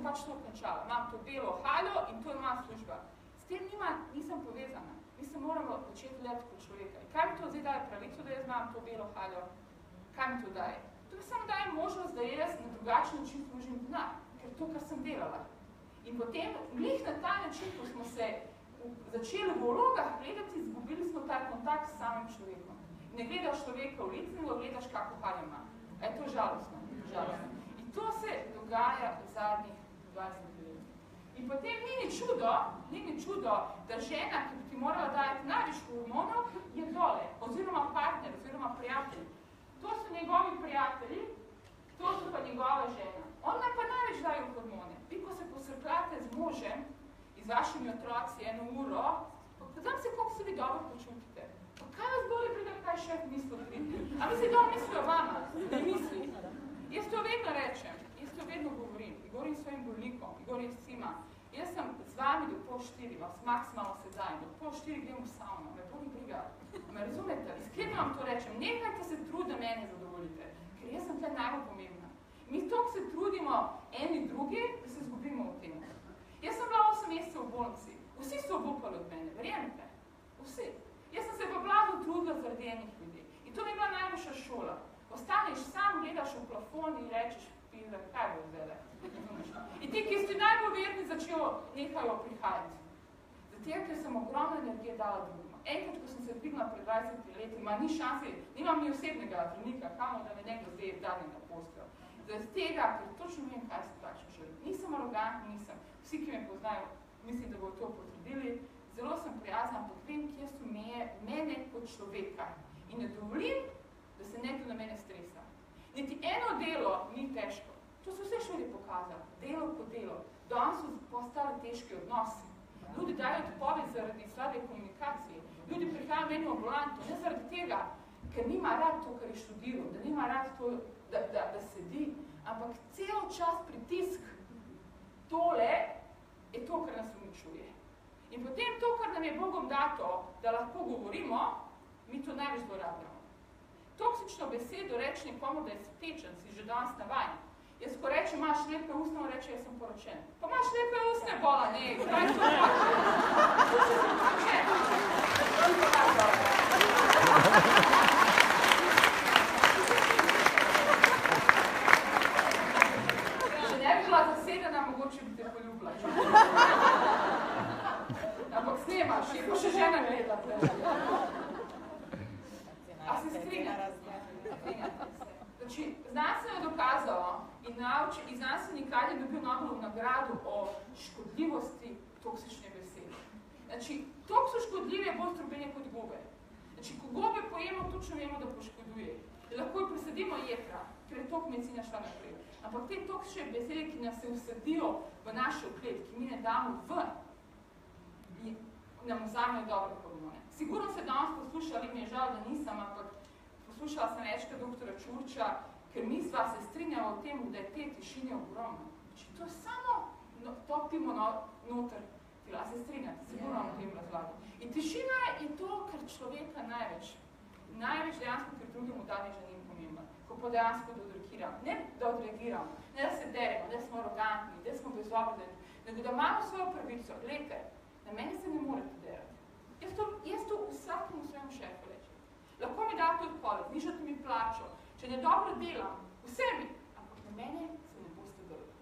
pač to končala. Imam to belo haljo in to je moja služba. S tem nisem povezana. Mi se moramo začeti gledati kot človeka. In kaj mi to zdaj daje pravico, da jaz imam to belo haljo? Kaj mi to daje? To mi samo daje možnost, da jaz na drugačen način služim denar, ker to, kar sem delala. In potem, glih na ta način, ko smo se začeli v vlogah gledati, izgubili smo ta kontakt s samim človekom. Ne gledaš človeka v lice, nego gledaš, kako haljo ima. Je to žalostno? Žalostno. In to se dogaja v zadnjih 20 let. In potem ni ni čudo, da žena, ki bi ti morala dajati največ hormonov, je dole, oziroma partner, oziroma prijatelj. To so njegovi prijatelji, to so pa njegova žena. Ona pa največ dajo hormone. Vi, ko se posrkljate z možem in z vašimi otroci 1 uro, znam se, koliko se vi dobro počutite. Pa kaj vas bolje pride, kaj šef misli o triti? A misli, da on misli o vama? Ne misli. Jaz to vedno rečem, jaz to vedno govorim. I govorim svojim bolnikom, i govorim svima. Jaz sem z vami do 3:30, vas maksimalno sedaj, do 3:30 grem v savno, me boli briga. Me razumete? Iskreno vam to rečem, nehajte se trud, da mene zadovoljite, ker jaz sem tle najbolj pomembna. Mi toliko se trudimo eni drugi, da se zgubimo v tem. Jaz sem bila 8 mesecev v bolnici, vsi so obupali od mene, verjemite, vsi. Jaz sem se pa blazno trudila zaradi enih ljudi. In to mi je bila najboljša šola. Ostaneš sam, gledaš v plafon in rečeš, pizda, kaj bo zdaj? In ti, ki ste najbolj verni, nehajo prihajati. Zato, ker sem ogromno energije dala drugima. Enkrat, ko sem se dvignila pred 20 leti, ni šanse, nimam ni osebnega zdravnika, kamo, da me nekdo zdaj dadnega postel. Zaradi tega, ker točno vem, kaj se takšno želi. Nisem arogantna, nisem. Vsi, ki me poznajo, mislim, da bo to potrdili. Zelo sem prijazna, ampak vem, kje so mene kot človeka. In ne dovolim, da se nekdo na mene stresa. Niti eno delo ni težko. To so vse šoli pokazali. Delo po delo. Danes so postali težki odnosi. Ljudi dajo odpoved zaradi slabe komunikacije. Ljudi prihajajo meni v ambulanto, ne zaradi tega, ker nima rad to, kar je študiral, da nima rad to, da sedi, ampak cel čas pritisk. Tole je to, kar nas uničuje. In potem to, kar nam je Bogom dato, da lahko govorimo, mi to največ zlorabljamo. Toksično besedo reči nekomu, da je stečen, si že danes navajen. Jaz, ko rečem, imaš lepe usne, on reče, jaz sem poročen. Pa imaš lepe usne, bola, ne, kaj to hoče? Tu se sem poročen. Če ne bi bila zasedena, mogoče bi te poljubila. Ampak snemaš, je pa še žena gleda. A se strinjate? Znači, znanstveno je dokazalo in znanstvenik je dobil Nobelovo nagrado o škodljivosti toksične besede. Znači, toliko so škodljive bolj strubenje kot gobe. Znači, ko gobe pojemo, točno vemo, da poškoduje. Lahko jo presadimo jetra, ker je toliko medicina šla naprej. Ampak te toksične besede, ki nas se usadijo v naše oklet, ki mi ne damo ven, nam vzamejo dobre hormone. Sigurno se danes poslušali, mi je žal, da nisem, ampak poslušala sem večkrat doktora Čurča, ker mi sva se strinjala o tem, da je te tišine ogromno. Če to samo topimo noter, tila se strinjate, sigurno o tem razlagam. In tišina je to, kar človeka največ dejansko, ker drugemu dani že ni pomemben. Ko pa dejansko ne da odreagiramo, ne da se deremo, da smo arogantni, da smo bezobrazni, nego da imamo svojo pravico. Glejte, na meni se ne morete derati. Jaz to vsakemu svojemu šefu rečem. Lahko mi date odpoved, nižate mi plačo, če ne dobro delam, vsemi, ampak na mene se ne boste drli.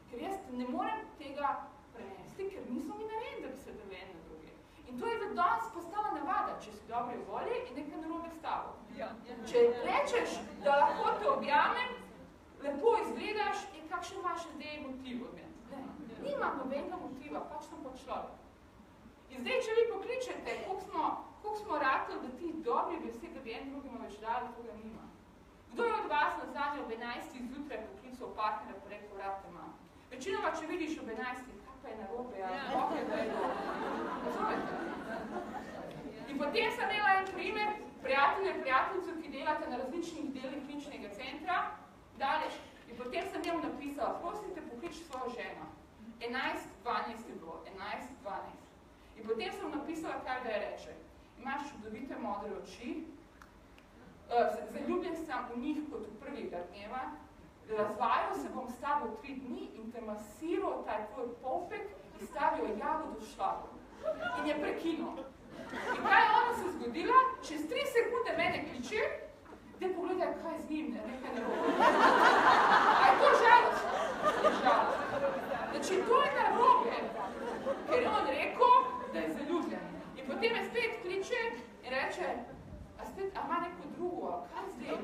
Ker jaz ne morem tega prenesti, ker niso mi naredi, da bi se drli en na druge. In to je za danes postala navada, če si dobre volje in nekaj narobe stavo. Če rečeš, da lahko te objamem, lepo izgledaš in kakšen imaš zdaj motiv od mene. Nimam nobenega motiva, pač sem pa človek. In zdaj, če vi pokličete, koliko smo ratali, da ti dobri besed, da bi en drugima več dali, koga nima. Kdo je od vas nazadnje ob 11. zjutraj poklical partnera po rekel, vrate imam? Večinoma, če vidiš ob 11. kaj pa je narobe, da je dobro. Razumete? In potem sem imela en primer, prijateljico, ki delate na različnih delih kliničnega centra, daleč, in potem sem njemu napisala, prosite, poklič svojo ženo. 11:12 je bilo, 11:12. In potem sem napisala, kaj da je reče. Imaš čudovite modre oči, zaljubljen sem v njih kot v prvega dneva, razvajal se bom s tabo 3 dni in te masiral taj tvoj popek in stavil jagodo v šlago. In je prekinil. In kaj je ona se zgodila? Čez 3 sekunde mene kliče, da pogledaj, kaj z njim, nekaj ne bo. A je to žalost? Je žalost. Znači, to je narobe, ker je on rekel, da je zaljubljen. In potem je spet kliče in reče, a ima neko drugo, kaj zdaj?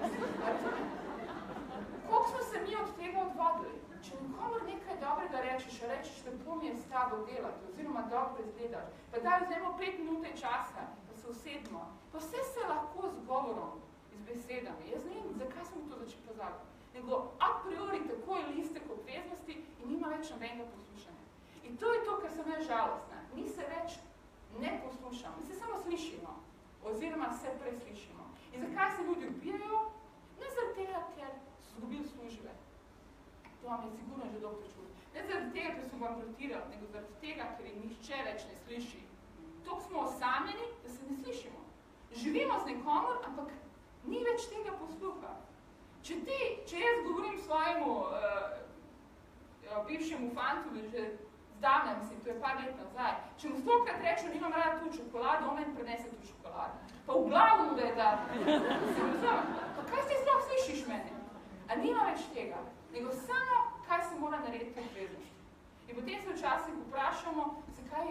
Koliko smo se mi od tega odvodili? Če nikomor nekaj dobrega rečeš, lepo mi je s tabo delati, oziroma dobro izgledaš, pa daj vzemo 5 minute časa, pa se usedmo, pa vse se lahko z govorom, z besedami. Jaz ne vem, zakaj smo to začeli pozabiti. Nego a priori tako je listek obveznosti in nima več nobenega poslušanja. In to je to, kar sem jaz žalostna. Mi se več ne poslušamo, mi se samo slišimo, oziroma se preslišimo. In zakaj se ljudi ubijajo? Ne zaradi tega, ker so izgubili službe. To vam je sigurno že doktor čul. Ne zaradi tega, ker so bankrotirali, nego zaradi tega, ker jih nihče več ne sliši. Toliko smo osamljeni, da se ne slišimo. Živimo z nekomor, ampak ni več tega posluha. Če jaz govorim svojemu bivšemu fantu, že zdavne, mislim, to je par let nazaj, če mu 100krat rečem, nimam rada tu čokolado, on meni prenese tu čokolado. Pa v glavu mu da je da. Se razumem? Pa kaj si sploh slišiš mene? A nima več tega, nego samo, kaj se mora narediti v obveznosti. In potem se včasih vprašamo, zakaj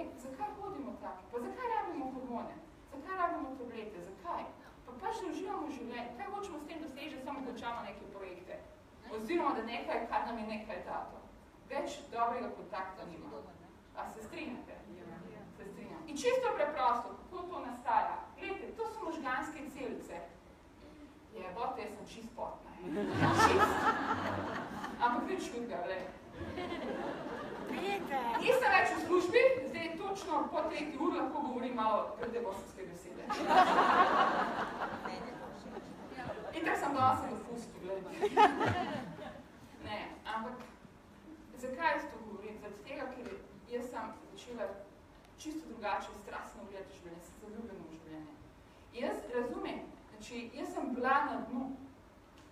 hodimo tako? Pa zakaj rabimo hormone? Zakaj rabimo tablete? Zakaj? Pa pač ne uživamo življenje. Kaj hočemo s tem doseči, samo končamo neke projekte? Oziroma, da nekaj, kar nam je nekaj dato. Več dobrega kontakta nima. A se strinjate? Se strinjam. In čisto preprosto, kako to nastaja? Glejte, to so možganske celice. Jebote, jaz sem čist potna. Čist. Ampak nič čudga, glej. Nisem več v službi, zdaj točno po 3 uri lahko govorim malo predebosovske besede. In tako sem danes v fustu, gledaj. Ne, ampak zakaj jaz to govorim? Zaradi tega, ker jaz sem začela čisto drugače, strastno gledati življenje, sem zaljubljena v življenje. Jaz razumem, znači jaz sem bila na dnu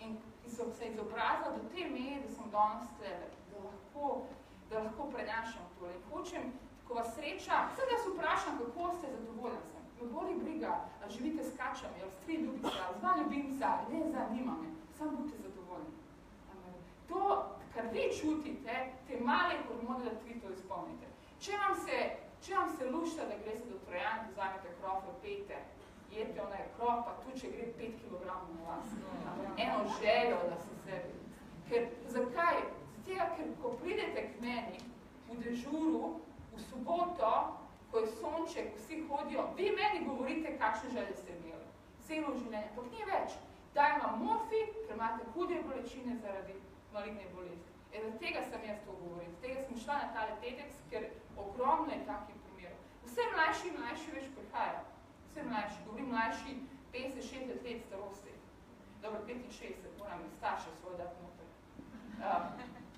in sem se izobrazila do te meje, da sem danes tebe, da lahko prenašam to. In hočem, ko vas srečam, vse da se vprašam, kako ste, zadovoljen sem. Me boli briga, a živite s kačami, ali s 3 ljubice, ali z 2 ljubimca, ne zanima me, samo budite zadovoljni. To, kar vi čutite, te male hormone, da vi to izpolnite. Če vam se lušta, da greste do Trojan, vzamete krofe, pejte, jete ona je krop, pa tu, če gre 5 kg na vas. Eno željo, da se sebi. Ker, zakaj? Zato, ker ko pridete k meni v dežuru, v soboto, ko je sonček, vsi hodijo, vi meni govorite, kakšne želje ste imeli. Celo življenje. Pak ni več. Daj vam morfi, ker imate hude bolečine zaradi maligne bolezni. Zaradi tega sem jaz to govoril. Zaradi tega sem šla na tale TEDx, ker ogromno je takih primerov. Vse mlajši več prihajajo. Vse mlajši. Govorim mlajši 50-60 let starosti. Dobro, 65, moram starše svoj dati noter.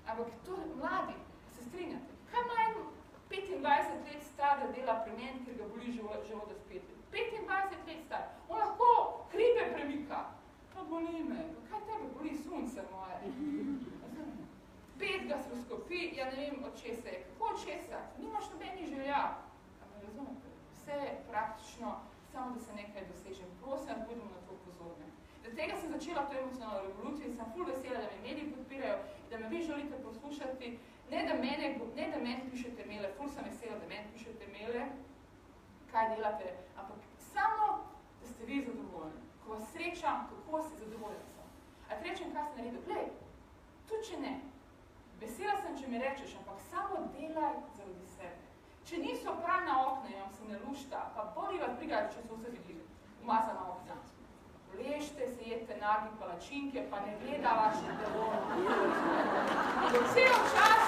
Ampak to mladi, se strinjate. Kaj ima 25 let star, da dela pri meni, ker ga boli života spet? 25 let star. On lahko hribe premika. Pa boli me. Kaj tebe boli sunce moje? 5 gastroskopij, ja ne vem od česa je. Kako od česa? Nimaš nobenih želja. Ampak razumete? Vse je praktično, samo da se nekaj doseže. Prosim, da budemo na to pozorni. Zaradi tega sem začela to emocionalno revolucijo in sem ful vesela, da me mediji podpirajo, da me vi želite poslušati, ne da meni pišete maile, ful sem vesela, da meni pišete maile, kaj delate, ampak samo, da ste vi zadovoljni. Ko vas srečam, kako ste zadovoljni sem. A ti rečem, kaj ste naredil? Glej, tudi če ne. Vesela sem, če mi rečeš, ampak samo delaj zaradi sebe. Če niso pralna okna in vam se ne lušta, pa boli vas briga, če so vse videli, umazana okna. Ležte, se jete nagi palačinke, pa ne gleda vaše telo. In cel čas